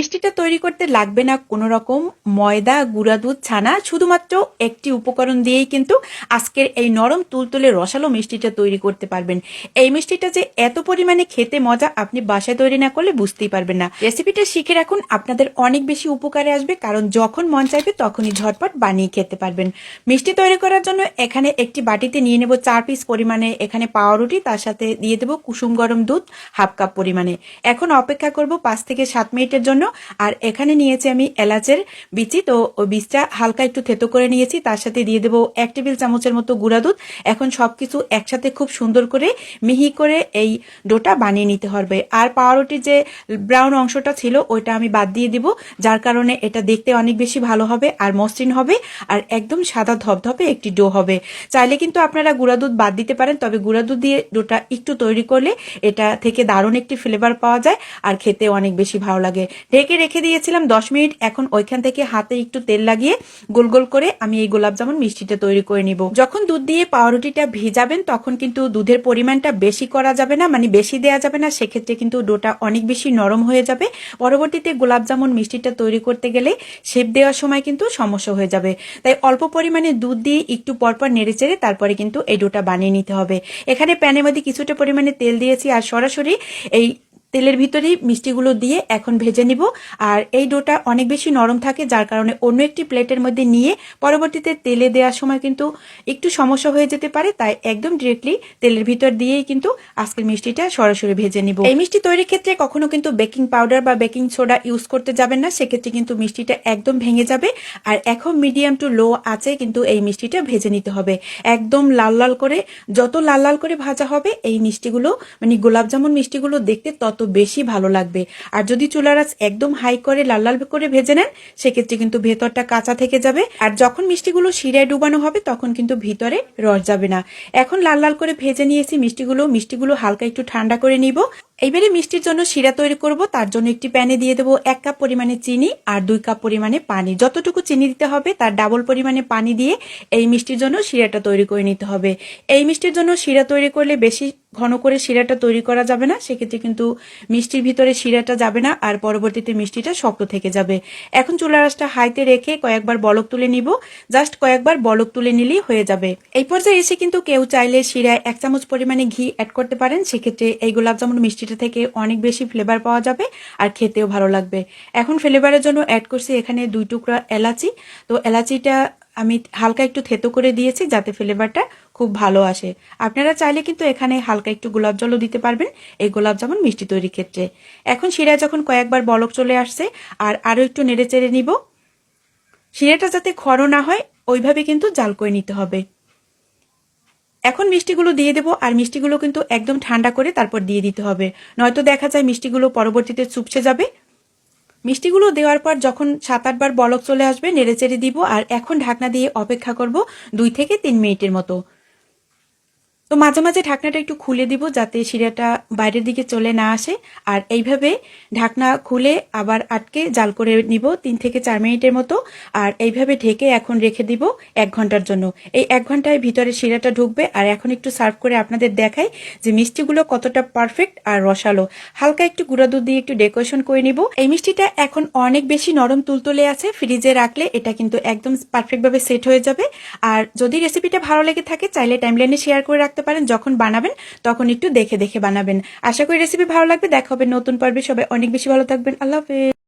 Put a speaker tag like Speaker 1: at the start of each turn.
Speaker 1: মিষ্টিটা তৈরি করতে লাগবে না কোনো রকম ময়দা, গুঁড়া দুধ, ছানা, শুধুমাত্র একটি উপকরণ দিয়েই কিন্তু আজকের এই নরম তুলতুলে রসালো মিষ্টিটা তৈরি করতে পারবেন। এই মিষ্টিটা যে এত পরিমাণে খেতে মজা, আপনি বাসায় তৈরি না করলে বুঝতেই পারবেন না। রেসিপিটা শিখে রাখুন, আপনাদের অনেক বেশি উপকারে আসবে, কারণ যখন মন চাইবে তখনই ঝটপট বানিয়ে খেতে পারবেন। মিষ্টি তৈরি করার জন্য এখানে একটি বাটিতে নিয়ে নেব 4 পিস পরিমাণে এখানে পাউরুটি, তার সাথে দিয়ে দেবো কুসুম গরম দুধ হাফ কাপ পরিমাণে। এখন অপেক্ষা করব 5 থেকে 7 মিনিটের জন্য। আর এখানে নিয়েছি আমি এলাচের বিচি, তো ওই বীজটা হালকা একটু থেতো করে নিয়েছি, তার সাথে দিয়ে দেবো 1 টেবিল চামচের মতো গুঁড়া দুধ। এখন সবকিছু একসাথে খুব সুন্দর করে মিহি করে এই ডোটা বানিয়ে নিতে হবে। আর পাউরুটির যে ব্রাউন অংশটা ছিল ওইটা আমি বাদ দিয়ে দিব, যার কারণে এটা দেখতে অনেক বেশি ভালো হবে আর মসৃণ হবে আর একদম সাদা ধপধপে একটি ডো হবে। চাইলে কিন্তু আপনারা গুঁড়া দুধ বাদ দিতে পারেন, তবে গুঁড়া দুধ দিয়ে ডোটা একটু তৈরি করলে এটা থেকে দারুণ একটি ফ্লেভার পাওয়া যায় আর খেতে অনেক বেশি ভালো লাগে। ঢেকে রেখে দিয়েছিলাম 10 মিনিট। এখন ওইখান থেকে হাতে একটু তেল লাগিয়ে গোল গোল করে আমি এই গোলাপ জামুন মিষ্টিটা তৈরি করে নিব। যখন দুধ দিয়ে পাউরুটিটা ভিজাবেন তখন কিন্তু দুধের পরিমাণটা বেশি করা যাবে না, মানে বেশি দেয়া যাবে না, সেক্ষেত্রে কিন্তু ডোটা অনেক বেশি নরম হয়ে যাবে। পরবর্তীতে গোলাপ জামুন মিষ্টিটা তৈরি করতে গেলে শেপ দেওয়ার সময় কিন্তু সমস্যা হয়ে যাবে। তাই অল্প পরিমাণে দুধ দিয়ে একটু পরপর নেড়েচেড়ে তারপরে কিন্তু এই ডোটা বানিয়ে নিতে হবে। এখানে প্যানের মধ্যে কিছুটা পরিমাণে তেল দিয়েছি আর সরাসরি এই তেলের ভিতরেই মিষ্টিগুলো দিয়ে এখন ভেজে নিব। আর এই ডোটা অনেক বেশি নরম থাকে, যার কারণে অন্য একটি প্লেটের মধ্যে নিয়ে পরবর্তীতে তেলে দেওয়ার সময় কিন্তু একটু সমস্যা হয়ে যেতে পারে, তাই একদম ডিরেক্টলি তেলের ভিতর দিয়েই কিন্তু আজকের মিষ্টিটা সরাসরি ভেজে নিব। এই মিষ্টি তৈরির ক্ষেত্রে কখনো কিন্তু বেকিং পাউডার বা বেকিং সোডা ইউজ করতে যাবেন না, সেক্ষেত্রে কিন্তু মিষ্টিটা একদম ভেঙে যাবে। আর এখন মিডিয়াম টু লো আছে কিন্তু এই মিষ্টিটা ভেজে নিতে হবে একদম লাল লাল করে। যত লাল লাল করে ভাজা হবে এই মিষ্টিগুলো, মানে গোলাপ জামুন মিষ্টিগুলো দেখতে তত বেশি ভালো লাগবে। আর যদি চুলার আঁচ একদম হাই করে লাল লাল করে ভেজে নেন সেক্ষেত্রে কিন্তু ভেতরটা কাঁচা থেকে যাবে। আর যখন মিষ্টিগুলো শিরায় ডুবানো হবে তখন কিন্তু ভিতরে রস যাবে না। এখন লাল লাল করে ভেজে নিয়েছি মিষ্টিগুলো হালকা একটু ঠান্ডা করে নিব। এইবারে মিষ্টির জন্য শিরা তৈরি করব, তার জন্য একটি প্যানে দিয়ে দেবো 1 কাপ পরিমাণে চিনি আর 2 কাপ পরিমাণে পানি। যতটুকু চিনি দিতে হবে তার ডাবল পরিমাণে পানি দিয়ে এই মিষ্টির জন্য শিরাটা তৈরি করে নিতে হবে। এই মিষ্টির জন্য শিরা তৈরি করলে বেশি ঘন করে শিরাটা তৈরি করা যাবে না, সেক্ষেত্রে কিন্তু মিষ্টির ভিতরে শিরাটা যাবে না আর পরবর্তীতে মিষ্টিটা শক্ত থেকে যাবে। এখন চুলার আঁচটা হাইতে রেখে কয়েকবার বলক তুলে নিব, জাস্ট কয়েকবার বলক তুলে নিলেই হয়ে যাবে। এই পর্যায়ে এসে কিন্তু কেউ চাইলে শিরায় 1 চামচ পরিমাণে ঘি অ্যাড করতে পারেন, সেক্ষেত্রে এই গোলাপ জামুন মিষ্টিটা থেকে অনেক বেশি ফ্লেভার পাওয়া যাবে আর খেতেও ভালো লাগবে। এখন ফ্লেভারের জন্য অ্যাড করছি এখানে 2 টুকরা এলাচি। তো এলাচিটা আমি হালকা একটু থেতো করে দিয়েছি যাতে ফ্লেভারটা খুব ভালো আসে। আপনারা চাইলে কিন্তু এখানে হালকা একটু গোলাপ জলও দিতে পারবেন এই গোলাপ জামুন মিষ্টি তৈরির ক্ষেত্রে। এখন শিরায় যখন কয়েকবার বলক চলে আসছে আর আরো একটু নেড়ে চেড়ে নিব। শিরাটা যাতে ঘন না হয় ওইভাবে কিন্তু জাল করে নিতে হবে। এখন মিষ্টিগুলো দিয়ে দেবো আর মিষ্টিগুলো কিন্তু একদম ঠান্ডা করে তারপর দিয়ে দিতে হবে, নয়তো দেখা যায় মিষ্টিগুলো পরবর্তীতে চুপসে যাবে। মিষ্টিগুলো দেওয়ার পর যখন 7-8 বার বলক চলে আসবে নেড়েচেড়ে দিব আর এখন ঢাকনা দিয়ে অপেক্ষা করব 2 থেকে 3 মিনিটের মতো। তো মাঝে মাঝে ঢাকনাটা একটু খুলে দিব যাতে শিরাটা বাইরের দিকে চলে না আসে। আর এইভাবে ঢাকনা খুলে আবার আটকে জাল করে নিব 3 থেকে 4 মিনিটের মতো। আর এইভাবে ঢেকে এখন রেখে দিব 1 ঘন্টার জন্য। এই 1 ঘন্টায় ভিতরে শিরাটা ঢুকবে। আর এখন একটু সার্ভ করে আপনাদের দেখাই যে মিষ্টিগুলো কতটা পারফেক্ট আর রসালো। হালকা একটু গুঁড়া দুধ দিয়ে একটু ডেকোরেশন করে নিব। এই মিষ্টিটা এখন অনেক বেশি নরম তুলতুলে আছে, ফ্রিজে রাখলে এটা কিন্তু একদম পারফেক্ট ভাবে সেট হয়ে যাবে। আর যদি রেসিপিটা ভালো লেগে থাকে চাইলে টাইমলাইনে শেয়ার করে রাখতে পারেন, যখন বানাবেন তখন একটু দেখে দেখে বানাবেন। আশা করি রেসিপি ভালো লাগবে। দেখা হবে নতুন পর্বে। সবাই অনেক বেশি ভালো থাকবেন। আল্লাহ হাফেজ।